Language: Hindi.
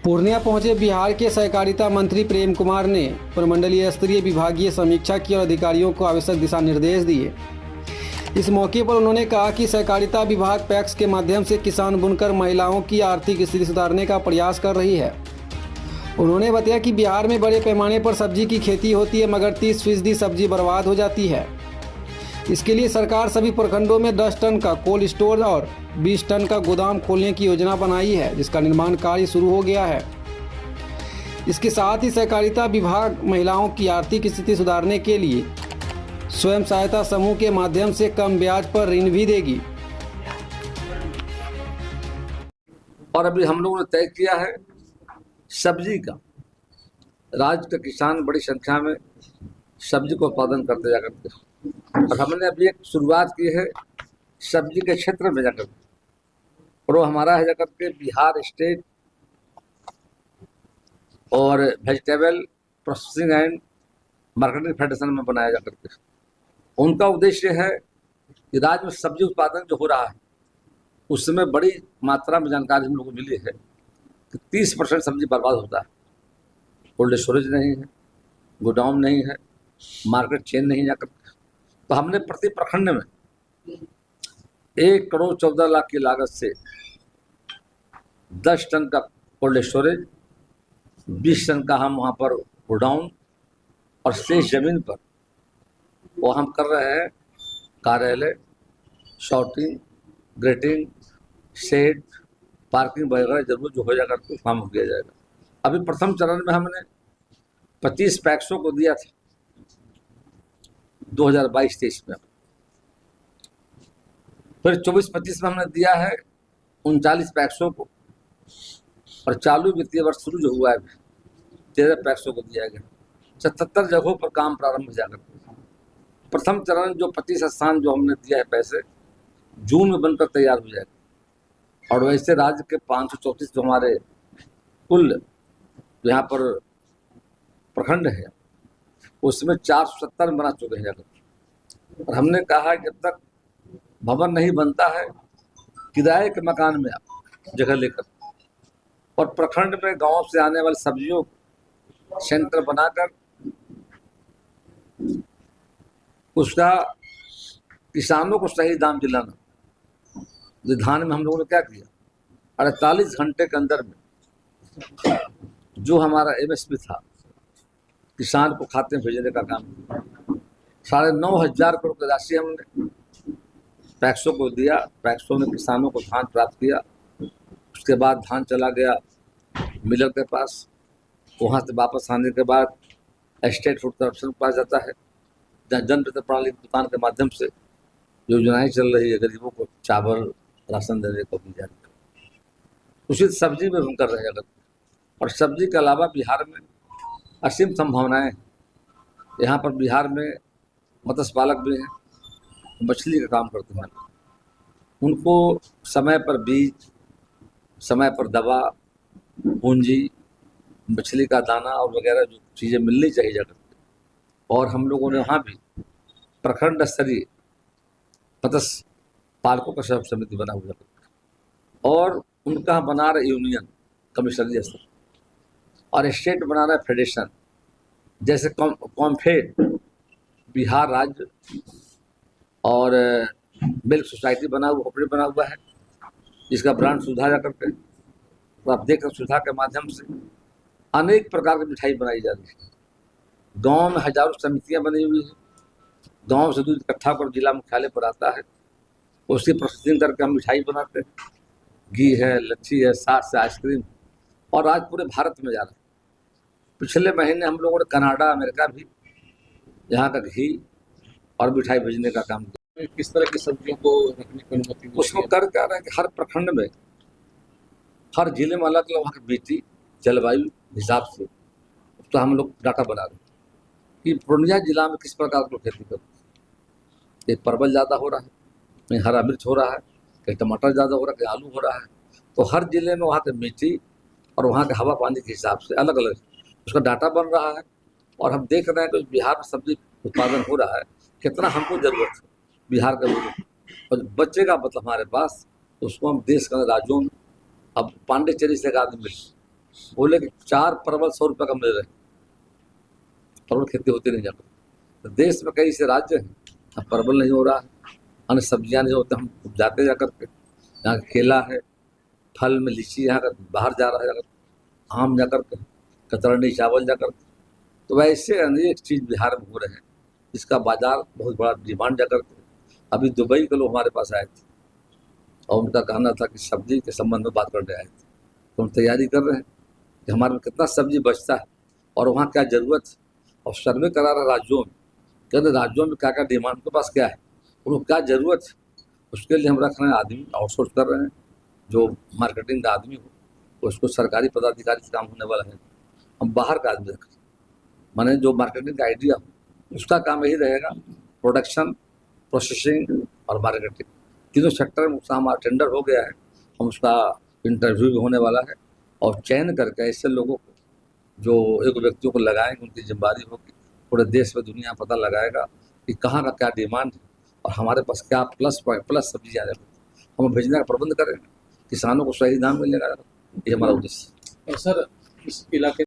पूर्णिया पहुंचे बिहार के सहकारिता मंत्री प्रेम कुमार ने प्रमंडलीय स्तरीय विभागीय समीक्षा की और अधिकारियों को आवश्यक दिशा निर्देश दिए। इस मौके पर उन्होंने कहा कि सहकारिता विभाग पैक्स के माध्यम से किसान बुनकर महिलाओं की आर्थिक स्थिति सुधारने का प्रयास कर रही है। उन्होंने बताया कि बिहार में बड़े पैमाने पर सब्जी की खेती होती है, मगर 30% सब्जी बर्बाद हो जाती है। इसके लिए सरकार सभी प्रखंडों में 10 टन का कोल्ड स्टोर और 20 टन का गोदाम खोलने की योजना बनाई है, जिसका निर्माण कार्य शुरू हो गया है। इसके साथ ही सहकारिता विभाग महिलाओं की आर्थिक स्थिति सुधारने के लिए स्वयं सहायता समूह के माध्यम से कम ब्याज पर ऋण भी देगी। और अभी हम लोगों ने तय किया है सब्जी का, राज्य के किसान बड़ी संख्या में सब्जी का उत्पादन करते जाकर के, और हमने अभी एक शुरुआत की है सब्जी के क्षेत्र में जाकर, और वो हमारा है जाकर के बिहार स्टेट और vegetable processing and marketing federation में बनाया जाकर के। उनका उद्देश्य है कि राज्य में सब्जी उत्पादन जो हो रहा है उसमें बड़ी मात्रा में जानकारी हम लोगों को मिली है कि 30% सब्जी बर्बाद होता है। कोल्ड स्टोरेज नहीं है, गोडाउन नहीं है, मार्केट चेन नहीं जाकर। तो हमने प्रति प्रखंड में 1,14,00,000 की लागत से 10 टन का कोल्ड स्टोरेज, 20 टन का हम वहाँ पर गोडाउन, और शेष जमीन पर वो हम कर रहे हैं कार्यालय, शॉर्टिंग, ग्रेटिंग, शेड, पार्किंग वगैरह जरूर जो हो जाएगा तो काम किया जाएगा। अभी प्रथम चरण में हमने 25 पैक्सों को दिया था 2022-23 में, फिर 24-25 में हमने दिया है 39 पैक्सों को, और चालू वित्तीय वर्ष शुरू जो हुआ है 13 पैक्सों को दिया गया। 77 जगहों पर काम प्रारंभ हो जाएगा। प्रथम चरण जो 25 स्थान जो हमने दिया है पैसे, जून में बनकर तैयार हो जाएगा। और वैसे राज्य के 534 जो हमारे कुल यहाँ पर प्रखंड है उसमें 470 बना चुके हैं जगह। और हमने कहा कि जब तक भवन नहीं बनता है किराए के मकान में आप जगह लेकर, और प्रखंड में गांव से आने वाली सब्जियों सेंटर बनाकर उसका किसानों को सही दाम दिलाना। धान में हम लोगों ने क्या किया, 48 घंटे के अंदर में जो हमारा MSP था किसान को खाते में भेजने का काम किया। 9,500 करोड़ की राशि हमने पैक्सों को दिया। पैक्सों ने किसानों को धान प्राप्त किया। उसके बाद धान चला गया मिलर के पास, वहाँ से वापस आने के बाद स्टेट फूड कॉर्पोरेशन के पास जाता है, जहाँ जन वितरण प्रणाली की दुकान के माध्यम से योजनाएं चल रही है गरीबों को चावल राशन देने को दी जा रही है। उसी सब्जी में हम कर रहे हैं। और सब्जी के अलावा बिहार में असीम संभावनाएं हैं। यहाँ पर बिहार में मत्स्य पालक भी हैं, मछली का काम करते हैं। उनको समय पर बीज, समय पर दवा, पूंजी, मछली का दाना और वगैरह जो चीज़ें मिलनी चाहिए जगह। और हम लोगों ने वहाँ भी प्रखंड स्तरीय मत्स्य पालकों का समिति बना हुआ है, और उनका बना रहे यूनियन कमिश्नरी स्तर, और स्टेट बना रहा है फेडरेशन। जैसे कॉम्फेड बिहार राज्य और मिल्क सोसाइटी बना हुआ है, जिसका ब्रांड सुधा जा करके, तो आप देख रहे सुधा के माध्यम से अनेक प्रकार की मिठाई बनाई जा रही है। गांव में हजारों समितियां बनी हुई हैं। गांव से दूध इकट्ठा कर जिला मुख्यालय पर आता है, उसकी प्रोसेसिंग करके हम मिठाई बनाते हैं। घी है, लच्छी है, साथ से आइसक्रीम, और आज पूरे भारत में जा रहा है। पिछले महीने हम लोगों ने कनाडा, अमेरिका भी यहाँ का घी और मिठाई भेजने का काम किया। किस तरह की सब्जियों को रखने की अनुमति दी? उसमें कर क्या रहा है कि हर प्रखंड में, हर जिले में अलग अलग वहाँ की मिट्टी जलवायु हिसाब से तो हम लोग डाटा बना रहे हैं कि पूर्णिया जिला में किस प्रकार की खेती करते हैं। कहीं परवल ज़्यादा हो रहा है, कहीं हरा मिर्च हो रहा है, कहीं टमाटर ज़्यादा हो रहा है, कहीं आलू हो रहा है। तो हर जिले में वहाँ की मिट्टी और वहाँ के हवा पानी के हिसाब से अलग अलग उसका डाटा बन रहा है। और हम देख रहे हैं कि बिहार में सब्जी उत्पादन हो रहा है, कितना हमको ज़रूरत है बिहार का, और बचेगा मतलब हमारे पास, तो उसको हम देश के राज्यों में, अब पांडिचेरी से एक आदमी मिले बोले कि 4 परवल 100 रुपये का मिल रहे, परवल खेती होती नहीं जाती। तो देश में कई ऐसे राज्य हैं अब परवल नहीं हो रहा है, अन्य सब्जियां नहीं होते, हम जाते जा करके, यहाँ केला है, फल में लीची यहाँ का बाहर जा रहा है जाकर, आम जा करके, कतरनी चावल जा करके। तो वैसे अनेक चीज़ बिहार में हो रहे हैं जिसका बाजार बहुत बड़ा डिमांड जा करके। अभी दुबई के लोग हमारे पास आए थे और उनका कहना था कि सब्जी के संबंध में बात करने आए थे, तो हम तैयारी कर रहे हैं कि हमारे में कितना सब्जी बचता है और वहाँ क्या ज़रूरत है, और सर्वे करा रहा राज्यों में, कहते राज्यों में क्या क्या डिमांड उनके पास क्या है, उनको क्या ज़रूरत है, उसके लिए हम रख रहे हैं आदमी, आउटसोर्स कर रहे हैं, जो मार्केटिंग का आदमी हो, उसको सरकारी पदाधिकारी से काम होने वाला है, हम बाहर का आदमी रख रहे हैं। माने जो मार्केटिंग का आइडिया हो उसका काम यही रहेगा, प्रोडक्शन, प्रोसेसिंग और मार्केटिंग तीनों सेक्टर में उसका हमारा टेंडर हो गया है, हम उसका इंटरव्यू भी होने वाला है और चयन करके ऐसे लोगों को जो एक व्यक्तियों को लगाएंगे, उनकी जिम्मेदारी होगी, पूरे देश में दुनिया पता लगाएगा कि कहाँ का क्या डिमांड है और हमारे पास क्या प्लस सब्जी आ जाएगी, हम भेजने का प्रबंध करेंगे, किसानों को सही दाम मिलेगा, ये हमारा उद्देश्य है। और सर इस इलाके